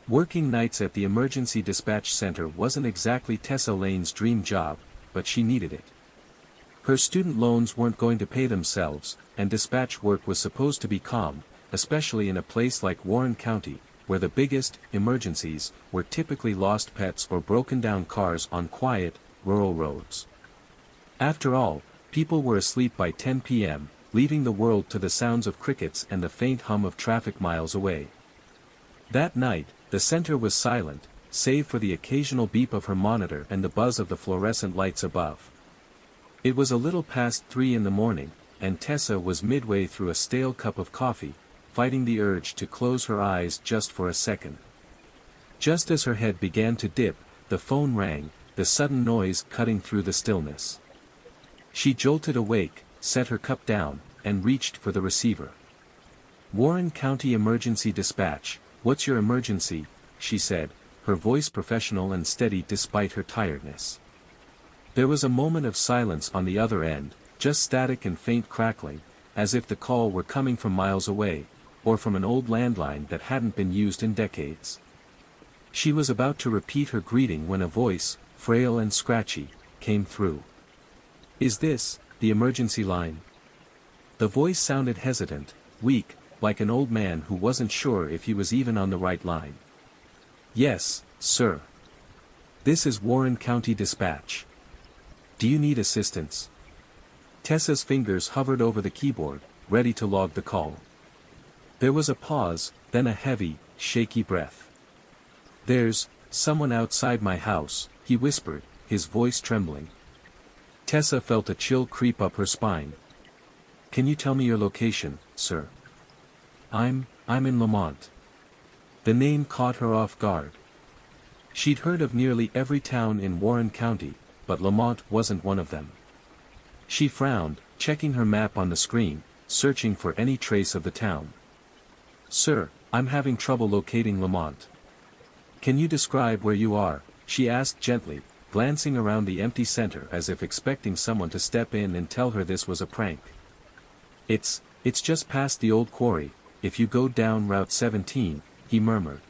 Working nights at the emergency dispatch center wasn't exactly Tessa Lane's dream job, but she needed it. Her student loans weren't going to pay themselves, and dispatch work was supposed to be calm, especially in a place like Warren County, where the biggest emergencies were typically lost pets or broken-down cars on quiet, rural roads. After all, people were asleep by 10 p.m., leaving the world to the sounds of crickets and the faint hum of traffic miles away. That night, the center was silent, save for the occasional beep of her monitor and the buzz of the fluorescent lights above. It was a little past 3 in the morning, and Tessa was midway through a stale cup of coffee, fighting the urge to close her eyes just for a second. Just as her head began to dip, the phone rang, the sudden noise cutting through the stillness. She jolted awake, set her cup down, and reached for the receiver. "Warren County Emergency Dispatch, what's your emergency?" she said, her voice professional and steady despite her tiredness. There was a moment of silence on the other end, just static and faint crackling, as if the call were coming from miles away, or from an old landline that hadn't been used in decades. She was about to repeat her greeting when a voice, frail and scratchy, came through. "Is this the emergency line?" The voice sounded hesitant, weak, like an old man who wasn't sure if he was even on the right line. "Yes, sir. This is Warren County Dispatch. Do you need assistance?" Tessa's fingers hovered over the keyboard, ready to log the call. There was a pause, then a heavy, shaky breath. "There's someone outside my house," he whispered, his voice trembling. Tessa felt a chill creep up her spine. "Can you tell me your location, sir?" I'm in Lamont." The name caught her off guard. She'd heard of nearly every town in Warren County, but Lamont wasn't one of them. She frowned, checking her map on the screen, searching for any trace of the town. "Sir, I'm having trouble locating Lamont. Can you describe where you are?" she asked gently, glancing around the empty center as if expecting someone to step in and tell her this was a prank. It's just past the old quarry, if you go down Route 17, he murmured.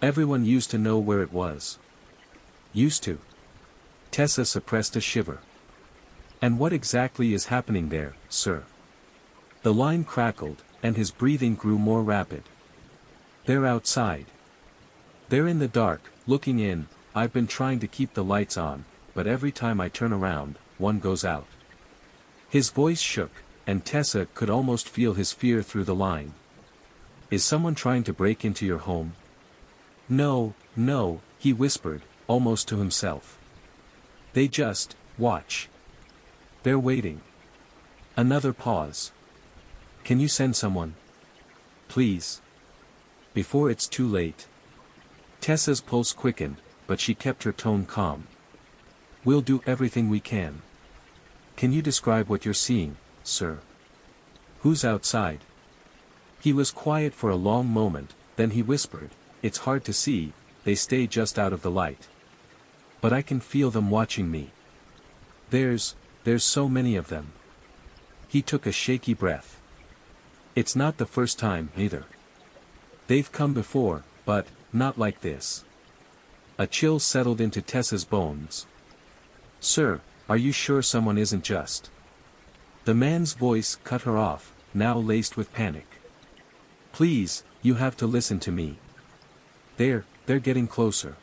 Everyone used to know where it was. Used to? Tessa suppressed a shiver. "And what exactly is happening there, sir?" The line crackled, and his breathing grew more rapid. "They're outside. They're in the dark, looking in. I've been trying to keep the lights on, but every time I turn around, one goes out." His voice shook, and Tessa could almost feel his fear through the line. "Is someone trying to break into your home?" No, he whispered, almost to himself. "They just watch. They're waiting." Another pause. "Can you send someone? Please. Before it's too late." Tessa's pulse quickened, but she kept her tone calm. "We'll do everything we can. Can you describe what you're seeing, sir?" "Who's outside?" He was quiet for a long moment, then he whispered, "It's hard to see, they stay just out of the light. But I can feel them watching me. There's so many of them." He took a shaky breath. "It's not the first time, either. They've come before, but not like this." A chill settled into Tessa's bones. "Sir, are you sure someone isn't just?" The man's voice cut her off, now laced with panic. "Please, you have to listen to me. They're getting closer.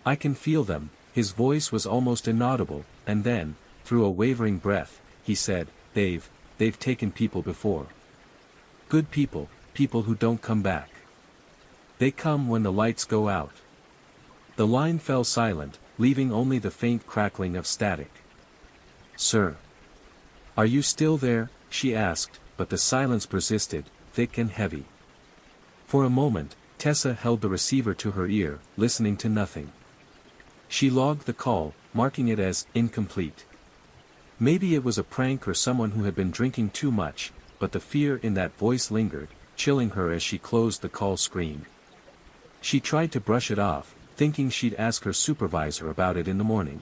I can feel them." His voice was almost inaudible, and then, through a wavering breath, he said, They've taken people before. Good people, people who don't come back. They come when the lights go out." The line fell silent, leaving only the faint crackling of static. "Sir. Are you still there?" she asked, but the silence persisted, thick and heavy. For a moment, Tessa held the receiver to her ear, listening to nothing. She logged the call, marking it as incomplete. Maybe it was a prank or someone who had been drinking too much, but the fear in that voice lingered, chilling her as she closed the call screen. She tried to brush it off, thinking she'd ask her supervisor about it in the morning.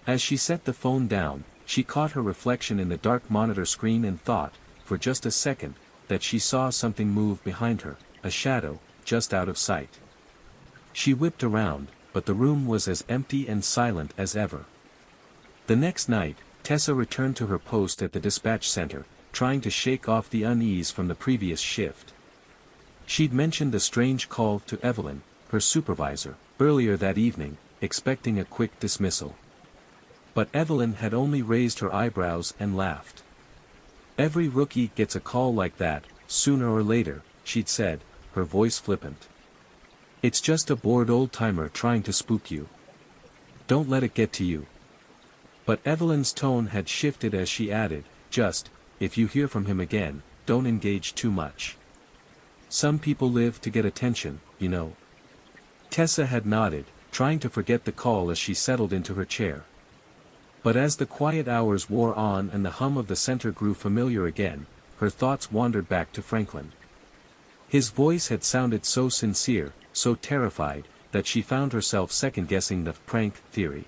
As she set the phone down, she caught her reflection in the dark monitor screen and thought, for just a second, that she saw something move behind her, a shadow, just out of sight. She whipped around, but the room was as empty and silent as ever. The next night, Tessa returned to her post at the dispatch center, trying to shake off the unease from the previous shift. She'd mentioned the strange call to Evelyn, her supervisor, earlier that evening, expecting a quick dismissal. But Evelyn had only raised her eyebrows and laughed. "Every rookie gets a call like that, sooner or later," she'd said, her voice flippant. "It's just a bored old-timer trying to spook you. Don't let it get to you." But Evelyn's tone had shifted as she added, "Just, if you hear from him again, don't engage too much. Some people live to get attention, you know." Tessa had nodded, trying to forget the call as she settled into her chair. But as the quiet hours wore on and the hum of the center grew familiar again, her thoughts wandered back to Franklin. His voice had sounded so sincere, so terrified, that she found herself second-guessing the prank theory.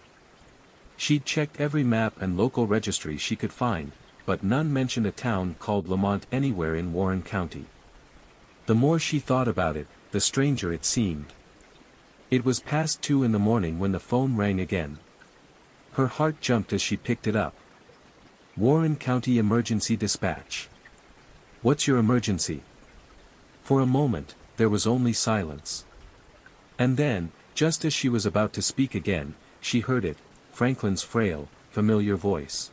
She'd checked every map and local registry she could find, but none mentioned a town called Lamont anywhere in Warren County. The more she thought about it, the stranger it seemed. It was past 2 in the morning when the phone rang again. Her heart jumped as she picked it up. "Warren County Emergency Dispatch. What's your emergency?" For a moment, there was only silence. And then, just as she was about to speak again, she heard it, Franklin's frail, familiar voice.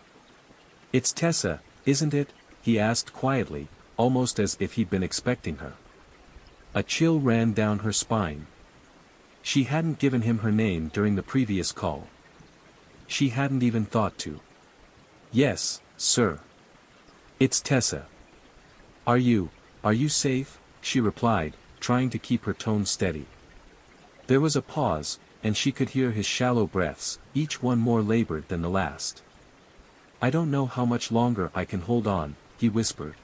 "It's Tessa, isn't it?" he asked quietly, almost as if he'd been expecting her. A chill ran down her spine. She hadn't given him her name during the previous call. She hadn't even thought to. "Yes, sir. It's Tessa. Are you safe?" she replied, trying to keep her tone steady. There was a pause, and she could hear his shallow breaths, each one more labored than the last. "I don't know how much longer I can hold on," he whispered.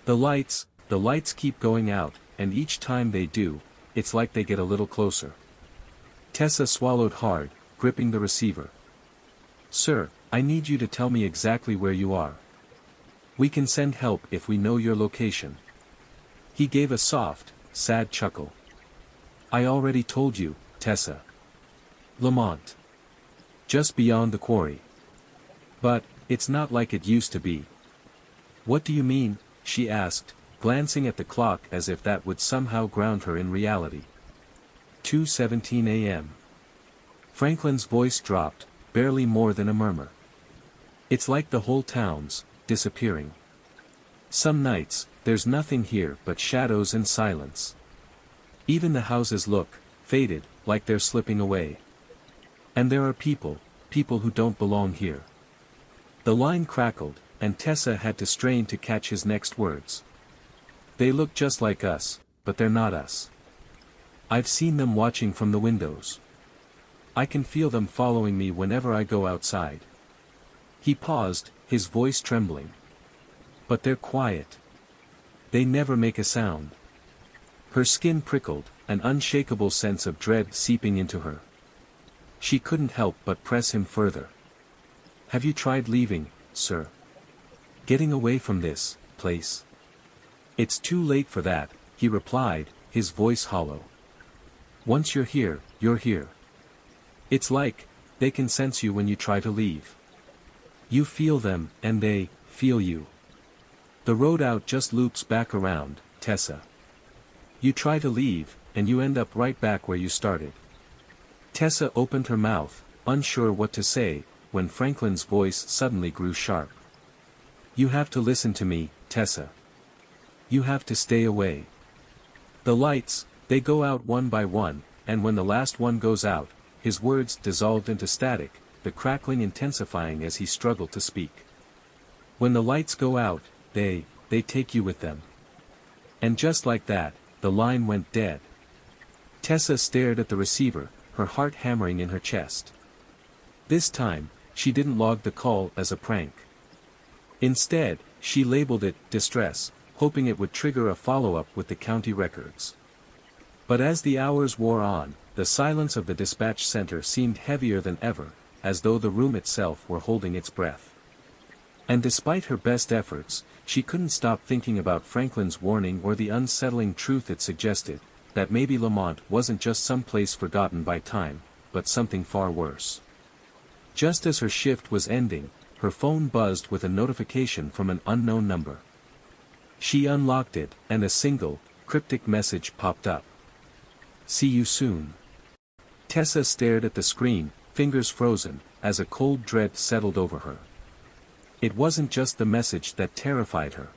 The lights keep going out, and each time they do, it's like they get a little closer." Tessa swallowed hard, gripping the receiver. "Sir, I need you to tell me exactly where you are. We can send help if we know your location." He gave a soft, sad chuckle. "I already told you, Tessa. Lamont. Just beyond the quarry. But, it's not like it used to be." "What do you mean?" she asked, glancing at the clock as if that would somehow ground her in reality. 2:17 a.m. Franklin's voice dropped, barely more than a murmur. "It's like the whole town's disappearing. Some nights, there's nothing here but shadows and silence. Even the houses look faded, like they're slipping away. And there are people who don't belong here." The line crackled, and Tessa had to strain to catch his next words. "They look just like us, but they're not us. I've seen them watching from the windows. I can feel them following me whenever I go outside." He paused, his voice trembling. "But they're quiet. They never make a sound." Her skin prickled, an unshakable sense of dread seeping into her. She couldn't help but press him further. "Have you tried leaving, sir? Getting away from this place?" "It's too late for that," he replied, his voice hollow. "Once you're here, you're here. It's like, they can sense you when you try to leave. You feel them, and they feel you. The road out just loops back around, Tessa. You try to leave, and you end up right back where you started." Tessa opened her mouth, unsure what to say, when Franklin's voice suddenly grew sharp. "You have to listen to me, Tessa. You have to stay away. The lights, they go out one by one, and when the last one goes out," his words dissolved into static, the crackling intensifying as he struggled to speak. "When the lights go out, they take you with them." And just like that, the line went dead. Tessa stared at the receiver, her heart hammering in her chest. This time, she didn't log the call as a prank. Instead, she labeled it distress, hoping it would trigger a follow-up with the county records. But as the hours wore on, the silence of the dispatch center seemed heavier than ever, as though the room itself were holding its breath. And despite her best efforts, she couldn't stop thinking about Franklin's warning or the unsettling truth it suggested, that maybe Lamont wasn't just some place forgotten by time, but something far worse. Just as her shift was ending, her phone buzzed with a notification from an unknown number. She unlocked it, and a single, cryptic message popped up. "See you soon." Tessa stared at the screen, fingers frozen, as a cold dread settled over her. It wasn't just the message that terrified her.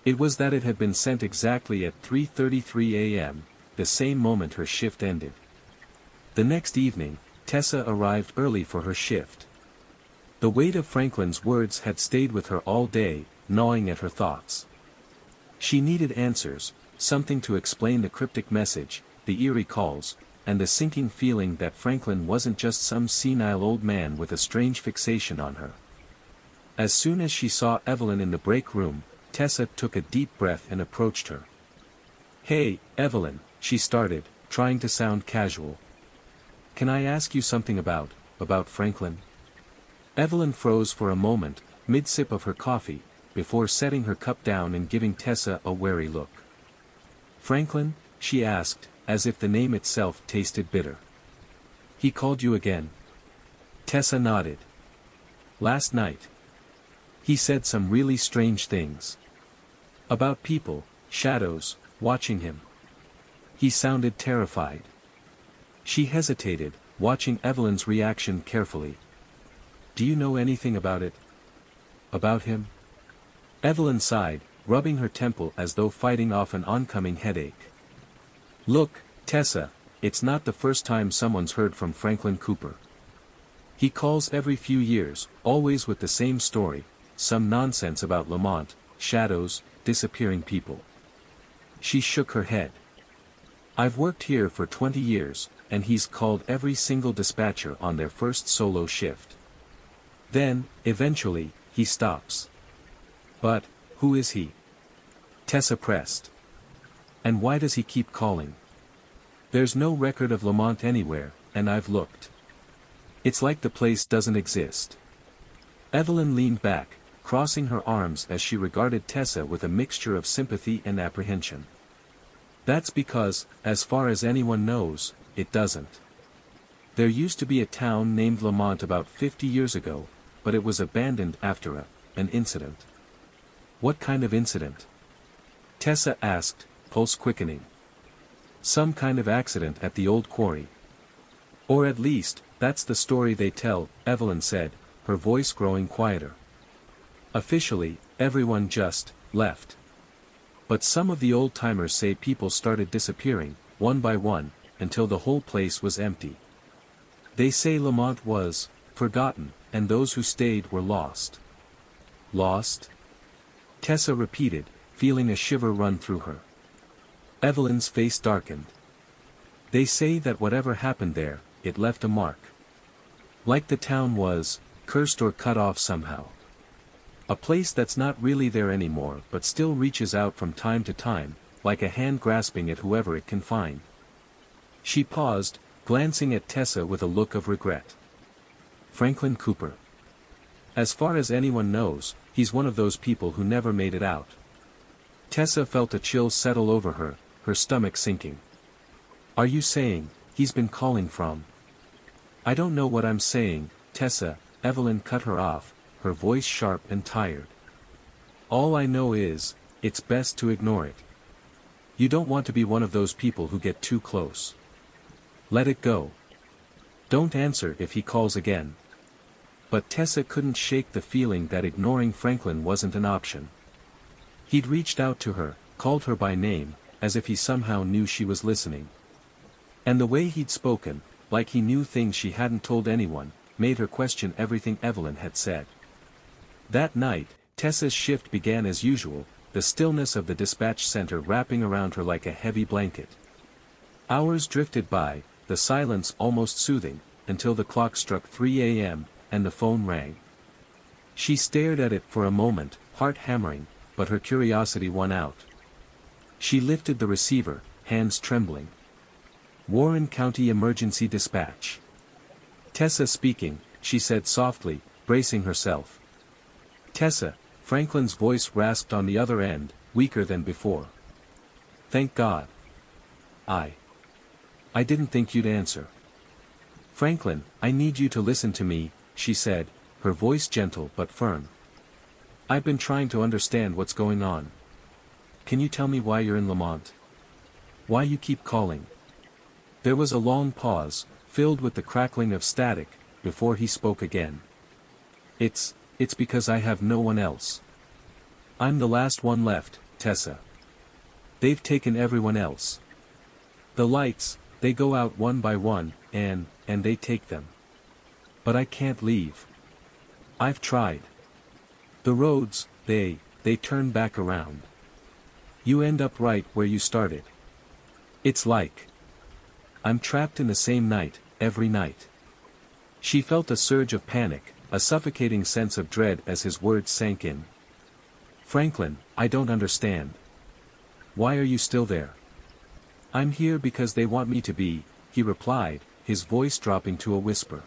It was that it had been sent exactly at 3:33 a.m., the same moment her shift ended. The next evening, Tessa arrived early for her shift. The weight of Franklin's words had stayed with her all day, gnawing at her thoughts. She needed answers, something to explain the cryptic message, the eerie calls, and the sinking feeling that Franklin wasn't just some senile old man with a strange fixation on her. As soon as she saw Evelyn in the break room, Tessa took a deep breath and approached her. "Hey, Evelyn," she started, trying to sound casual. "Can I ask you something about Franklin?" Evelyn froze for a moment, mid-sip of her coffee, before setting her cup down and giving Tessa a wary look. "Franklin?" she asked, as if the name itself tasted bitter. "He called you again?" Tessa nodded. "Last night. He said some really strange things. About people, shadows, watching him. He sounded terrified." She hesitated, watching Evelyn's reaction carefully. "Do you know anything about it? About him?" Evelyn sighed, rubbing her temple as though fighting off an oncoming headache. "Look, Tessa, it's not the first time someone's heard from Franklin Cooper. He calls every few years, always with the same story, some nonsense about Lamont, shadows, disappearing people." She shook her head. "I've worked here for 20 years, and he's called every single dispatcher on their first solo shift. Then, eventually, he stops." "But, who is he?" Tessa pressed. "And why does he keep calling? There's no record of Lamont anywhere, and I've looked. It's like the place doesn't exist." Evelyn leaned back, crossing her arms as she regarded Tessa with a mixture of sympathy and apprehension. "That's because, as far as anyone knows, it doesn't. There used to be a town named Lamont about 50 years ago, but it was abandoned after an incident." "What kind of incident?" Tessa asked, pulse quickening. "Some kind of accident at the old quarry. Or at least, that's the story they tell," Evelyn said, her voice growing quieter. "Officially, everyone just left. But some of the old-timers say people started disappearing, one by one, until the whole place was empty. They say Lamont was forgotten, and those who stayed were lost." "Lost?" Tessa repeated, feeling a shiver run through her. Evelyn's face darkened. "They say that whatever happened there, it left a mark. Like the town was cursed or cut off somehow. A place that's not really there anymore but still reaches out from time to time, like a hand grasping at whoever it can find." She paused, glancing at Tessa with a look of regret. "Franklin Cooper. As far as anyone knows, he's one of those people who never made it out." Tessa felt a chill settle over her, her stomach sinking. "Are you saying, he's been calling from?" "I don't know what I'm saying, Tessa," Evelyn cut her off, her voice sharp and tired. "All I know is, it's best to ignore it. You don't want to be one of those people who get too close. Let it go. Don't answer if he calls again." But Tessa couldn't shake the feeling that ignoring Franklin wasn't an option. He'd reached out to her, called her by name, as if he somehow knew she was listening. And the way he'd spoken, like he knew things she hadn't told anyone, made her question everything Evelyn had said. That night, Tessa's shift began as usual, the stillness of the dispatch center wrapping around her like a heavy blanket. Hours drifted by, the silence almost soothing, until the clock struck 3 a.m., and the phone rang. She stared at it for a moment, heart hammering, but her curiosity won out. She lifted the receiver, hands trembling. "Warren County Emergency Dispatch." "Tessa speaking," she said softly, bracing herself. "Tessa," Franklin's voice rasped on the other end, weaker than before. "Thank God. I didn't think you'd answer. Franklin, I need you to listen to me, she said, her voice gentle but firm. I've been trying to understand what's going on. Can you tell me why you're in Lamont? Why you keep calling? There was a long pause, filled with the crackling of static, before he spoke again. It's because I have no one else. I'm the last one left, Tessa. They've taken everyone else. The lights, they go out one by one, and they take them. But I can't leave. I've tried. The roads, they turn back around. You end up right where you started. It's like I'm trapped in the same night, every night. She felt a surge of panic, a suffocating sense of dread as his words sank in. Franklin, I don't understand. Why are you still there? I'm here because they want me to be, he replied, his voice dropping to a whisper.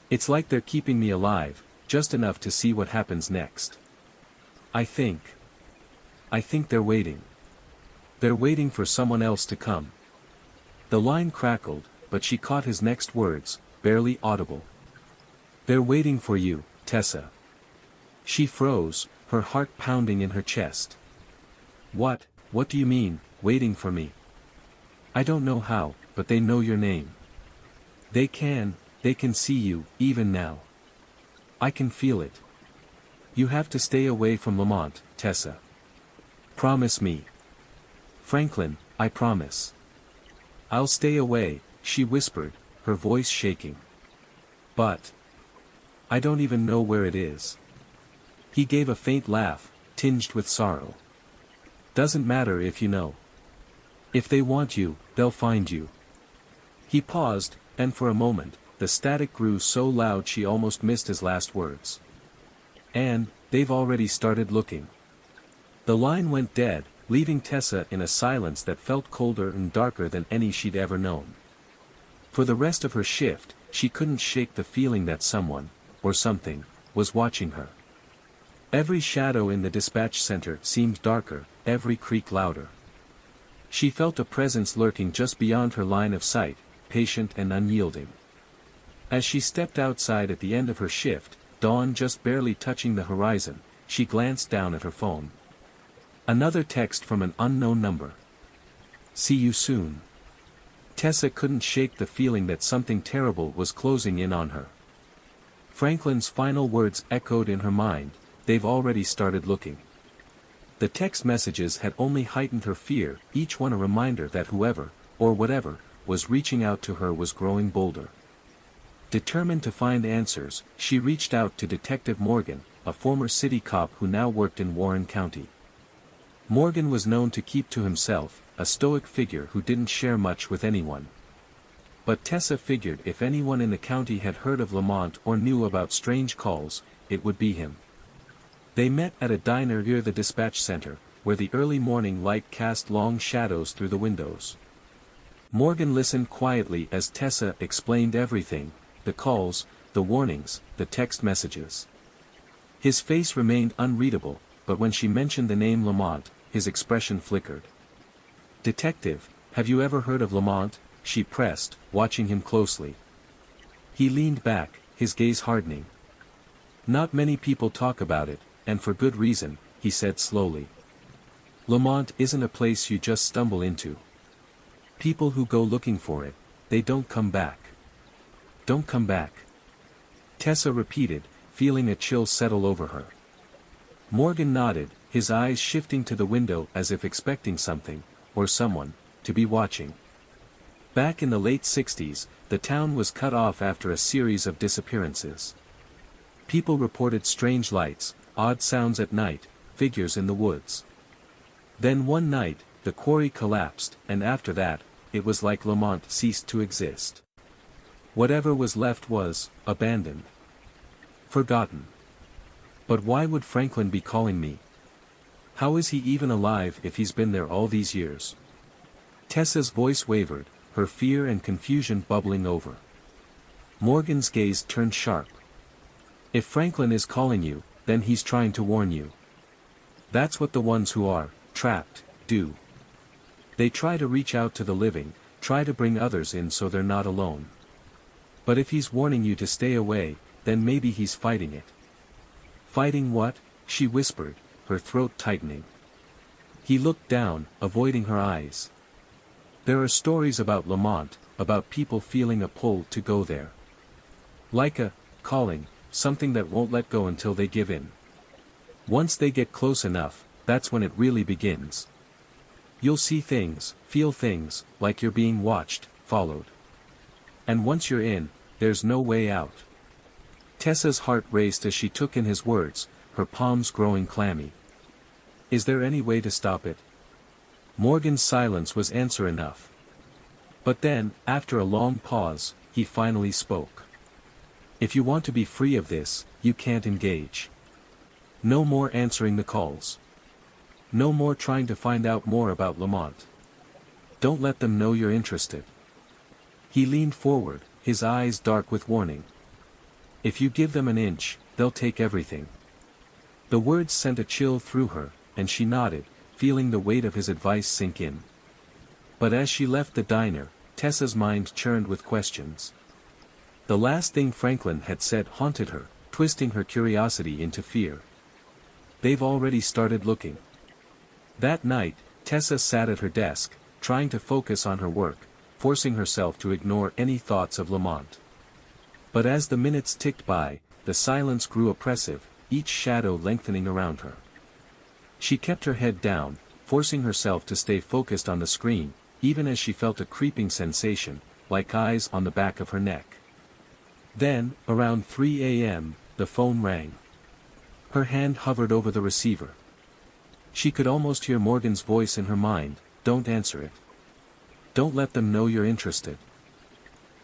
It's like they're keeping me alive, just enough to see what happens next. I think they're waiting. They're waiting for someone else to come. The line crackled, but she caught his next words, barely audible. They're waiting for you, Tessa. She froze, her heart pounding in her chest. What do you mean, waiting for me? I don't know how, but they know your name. They can see you, even now. I can feel it. You have to stay away from Lamont, Tessa. Promise me. Franklin, I promise. I'll stay away, she whispered, her voice shaking. But I don't even know where it is. He gave a faint laugh, tinged with sorrow. Doesn't matter if you know. If they want you, they'll find you. He paused, and for a moment, the static grew so loud she almost missed his last words. And they've already started looking. The line went dead, leaving Tessa in a silence that felt colder and darker than any she'd ever known. For the rest of her shift, she couldn't shake the feeling that someone, or something, was watching her. Every shadow in the dispatch center seemed darker, every creak louder. She felt a presence lurking just beyond her line of sight, patient and unyielding. As she stepped outside at the end of her shift, dawn just barely touching the horizon, she glanced down at her phone. Another text from an unknown number. See you soon. Tessa couldn't shake the feeling that something terrible was closing in on her. Franklin's final words echoed in her mind, they've already started looking. The text messages had only heightened her fear, each one a reminder that whoever, or whatever, was reaching out to her was growing bolder. Determined to find answers, she reached out to Detective Morgan, a former city cop who now worked in Warren County. Morgan was known to keep to himself, a stoic figure who didn't share much with anyone. But Tessa figured if anyone in the county had heard of Lamont or knew about strange calls, it would be him. They met at a diner near the dispatch center, where the early morning light cast long shadows through the windows. Morgan listened quietly as Tessa explained everything, the calls, the warnings, the text messages. His face remained unreadable, but when she mentioned the name Lamont, his expression flickered. Detective, have you ever heard of Lamont? She pressed, watching him closely. He leaned back, his gaze hardening. Not many people talk about it, and for good reason, he said slowly. Lamont isn't a place you just stumble into. People who go looking for it, they don't come back. Don't come back. Tessa repeated, feeling a chill settle over her. Morgan nodded, his eyes shifting to the window as if expecting something, or someone, to be watching. Back in the late 60s, the town was cut off after a series of disappearances. People reported strange lights, odd sounds at night, figures in the woods. Then one night, the quarry collapsed, and after that, it was like Lamont ceased to exist. Whatever was left was abandoned. Forgotten. But why would Franklin be calling me? How is he even alive if he's been there all these years? Tessa's voice wavered, her fear and confusion bubbling over. Morgan's gaze turned sharp. If Franklin is calling you, then he's trying to warn you. That's what the ones who are trapped do. They try to reach out to the living, try to bring others in so they're not alone. But if he's warning you to stay away, then maybe he's fighting it. Fighting what? She whispered, her throat tightening. He looked down, avoiding her eyes. There are stories about Lamont, about people feeling a pull to go there. Like a calling, something that won't let go until they give in. Once they get close enough, that's when it really begins. You'll see things, feel things, like you're being watched, followed. And once you're in, there's no way out. Tessa's heart raced as she took in his words, her palms growing clammy. Is there any way to stop it? Morgan's silence was answer enough. But then, after a long pause, he finally spoke. If you want to be free of this, you can't engage. No more answering the calls. No more trying to find out more about Lamont. Don't let them know you're interested. He leaned forward, his eyes dark with warning. If you give them an inch, they'll take everything. The words sent a chill through her, and she nodded, feeling the weight of his advice sink in. But as she left the diner, Tessa's mind churned with questions. The last thing Franklin had said haunted her, twisting her curiosity into fear. They've already started looking. That night, Tessa sat at her desk, trying to focus on her work, forcing herself to ignore any thoughts of Lamont. But as the minutes ticked by, the silence grew oppressive, each shadow lengthening around her. She kept her head down, forcing herself to stay focused on the screen, even as she felt a creeping sensation, like eyes on the back of her neck. Then, around 3 a.m., the phone rang. Her hand hovered over the receiver. She could almost hear Morgan's voice in her mind, "Don't answer it. Don't let them know you're interested."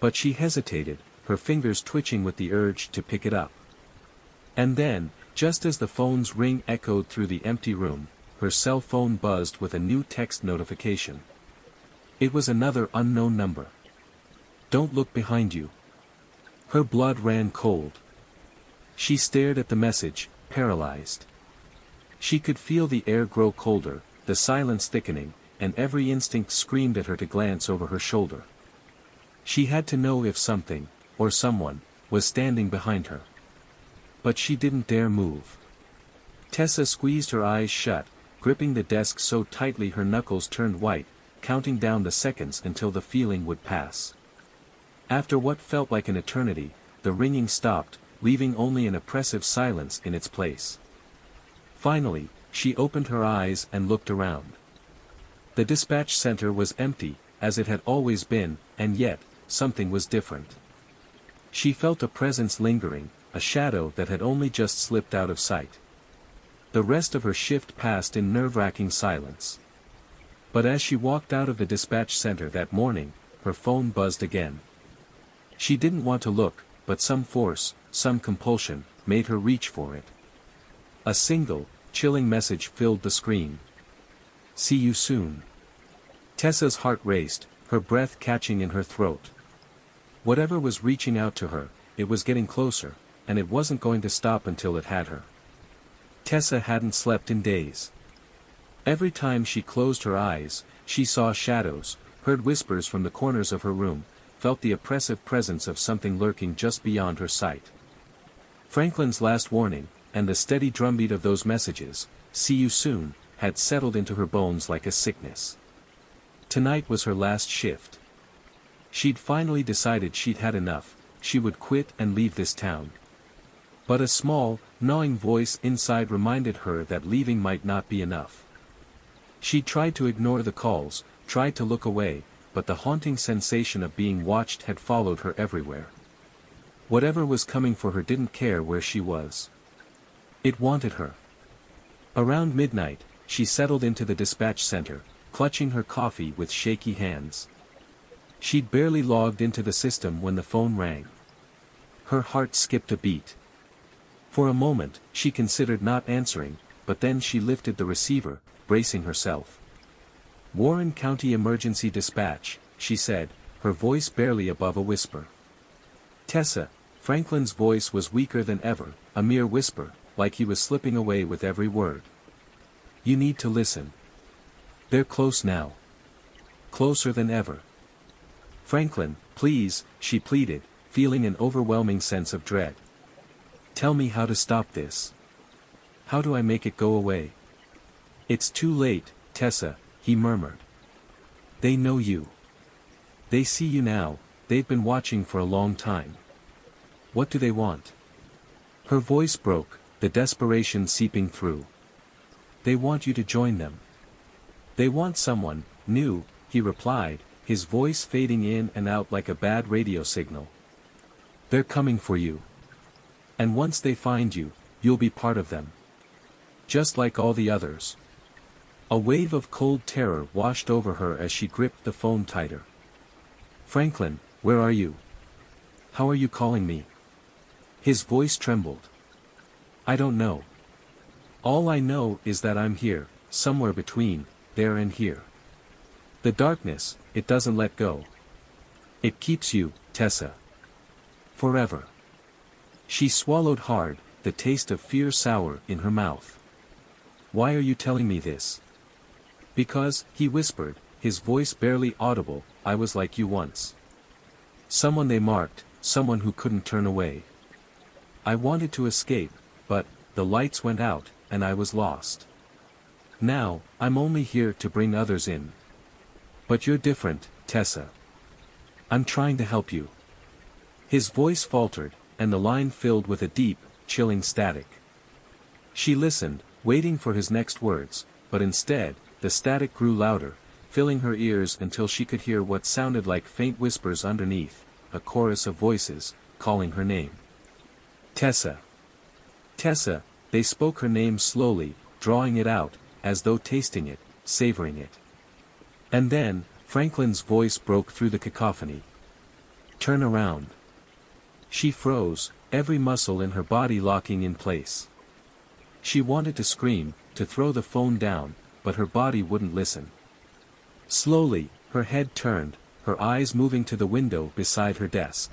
But she hesitated, her fingers twitching with the urge to pick it up. And then, just as the phone's ring echoed through the empty room, her cell phone buzzed with a new text notification. It was another unknown number. "Don't look behind you." Her blood ran cold. She stared at the message, paralyzed. She could feel the air grow colder, the silence thickening, and every instinct screamed at her to glance over her shoulder. She had to know if something, or someone, was standing behind her. But she didn't dare move. Tessa squeezed her eyes shut, gripping the desk so tightly her knuckles turned white, counting down the seconds until the feeling would pass. After what felt like an eternity, the ringing stopped, leaving only an oppressive silence in its place. Finally, she opened her eyes and looked around. The dispatch center was empty, as it had always been, and yet, something was different. She felt a presence lingering, a shadow that had only just slipped out of sight. The rest of her shift passed in nerve-wracking silence. But as she walked out of the dispatch center that morning, her phone buzzed again. She didn't want to look, but some force, some compulsion, made her reach for it. A single, chilling message filled the screen. "See you soon." Tessa's heart raced, her breath catching in her throat. Whatever was reaching out to her, it was getting closer, and it wasn't going to stop until it had her. Tessa hadn't slept in days. Every time she closed her eyes, she saw shadows, heard whispers from the corners of her room, felt the oppressive presence of something lurking just beyond her sight. Franklin's last warning, and the steady drumbeat of those messages, "See you soon," had settled into her bones like a sickness. Tonight was her last shift. She'd finally decided she'd had enough, she would quit and leave this town. But a small, gnawing voice inside reminded her that leaving might not be enough. She tried to ignore the calls, tried to look away, but the haunting sensation of being watched had followed her everywhere. Whatever was coming for her didn't care where she was. It wanted her. Around midnight, she settled into the dispatch center, clutching her coffee with shaky hands. She'd barely logged into the system when the phone rang. Her heart skipped a beat. For a moment, she considered not answering, but then she lifted the receiver, bracing herself. "Warren County Emergency Dispatch," she said, her voice barely above a whisper. "Tessa," Franklin's voice was weaker than ever, a mere whisper, like he was slipping away with every word. "You need to listen. They're close now. closer than ever. "Franklin, please," she pleaded, feeling an overwhelming sense of dread. "Tell me how to stop this. How do I make it go away?" "It's too late, Tessa," he murmured. "They know you. They see you now, they've been watching for a long time. What do they want?" Her voice broke, the desperation seeping through. "They want you to join them. They want someone new," he replied, his voice fading in and out like a bad radio signal. "They're coming for you. And once they find you, you'll be part of them. Just like all the others." A wave of cold terror washed over her as she gripped the phone tighter. "Franklin, where are you? How are you calling me?" His voice trembled. "I don't know. All I know is that I'm here, somewhere between there and here. The darkness, it doesn't let go. It keeps you, Tessa. Forever." She swallowed hard, the taste of fear sour in her mouth. "Why are you telling me this?" "Because," he whispered, his voice barely audible, "I was like you once. Someone they marked, someone who couldn't turn away. I wanted to escape, but the lights went out, and I was lost. Now, I'm only here to bring others in. But you're different, Tessa. I'm trying to help you." His voice faltered, and the line filled with a deep, chilling static. She listened, waiting for his next words, but instead, the static grew louder, filling her ears until she could hear what sounded like faint whispers underneath, a chorus of voices, calling her name. "Tessa. Tessa," they spoke her name slowly, drawing it out, as though tasting it, savoring it. And then, Franklin's voice broke through the cacophony. "Turn around." She froze, every muscle in her body locking in place. She wanted to scream, to throw the phone down, but her body wouldn't listen. Slowly, her head turned, her eyes moving to the window beside her desk.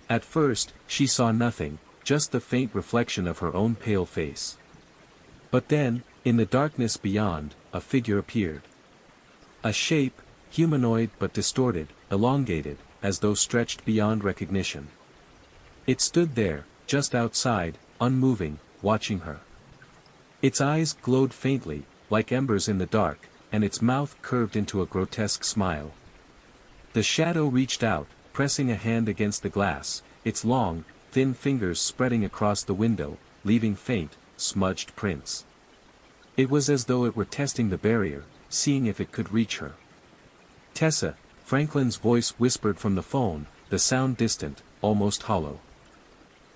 At first, she saw nothing, just the faint reflection of her own pale face. But then, in the darkness beyond, a figure appeared. A shape, humanoid but distorted, elongated, as though stretched beyond recognition. It stood there, just outside, unmoving, watching her. Its eyes glowed faintly, like embers in the dark, and its mouth curved into a grotesque smile. The shadow reached out, pressing a hand against the glass, its long, thin fingers spreading across the window, leaving faint, smudged prints. It was as though it were testing the barrier, seeing if it could reach her. "Tessa," Franklin's voice whispered from the phone, the sound distant, almost hollow.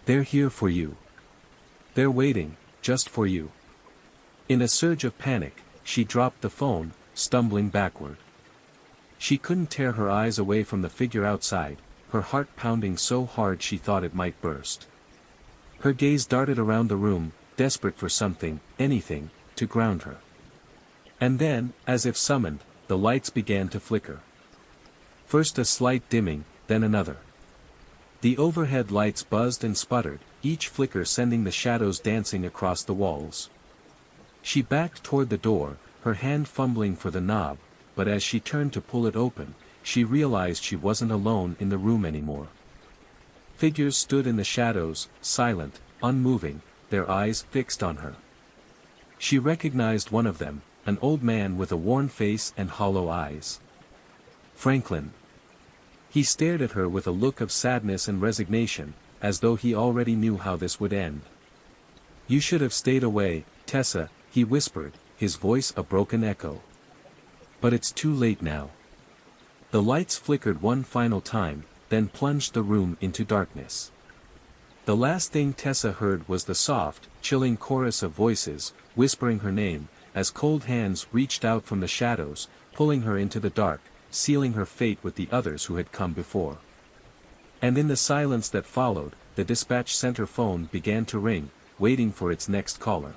"They're here for you. They're waiting, just for you." In a surge of panic, she dropped the phone, stumbling backward. She couldn't tear her eyes away from the figure outside, her heart pounding so hard she thought it might burst. Her gaze darted around the room, desperate for something, anything, to ground her. And then, as if summoned, the lights began to flicker. First a slight dimming, then another. The overhead lights buzzed and sputtered, each flicker sending the shadows dancing across the walls. She backed toward the door, her hand fumbling for the knob, but as she turned to pull it open, she realized she wasn't alone in the room anymore. Figures stood in the shadows, silent, unmoving, their eyes fixed on her. She recognized one of them, an old man with a worn face and hollow eyes. Franklin. He stared at her with a look of sadness and resignation, as though he already knew how this would end. "You should have stayed away, Tessa," he whispered, his voice a broken echo. "But it's too late now." The lights flickered one final time, then plunged the room into darkness. The last thing Tessa heard was the soft, chilling chorus of voices, whispering her name, as cold hands reached out from the shadows, pulling her into the dark, sealing her fate with the others who had come before. And in the silence that followed, the dispatch center phone began to ring, waiting for its next caller.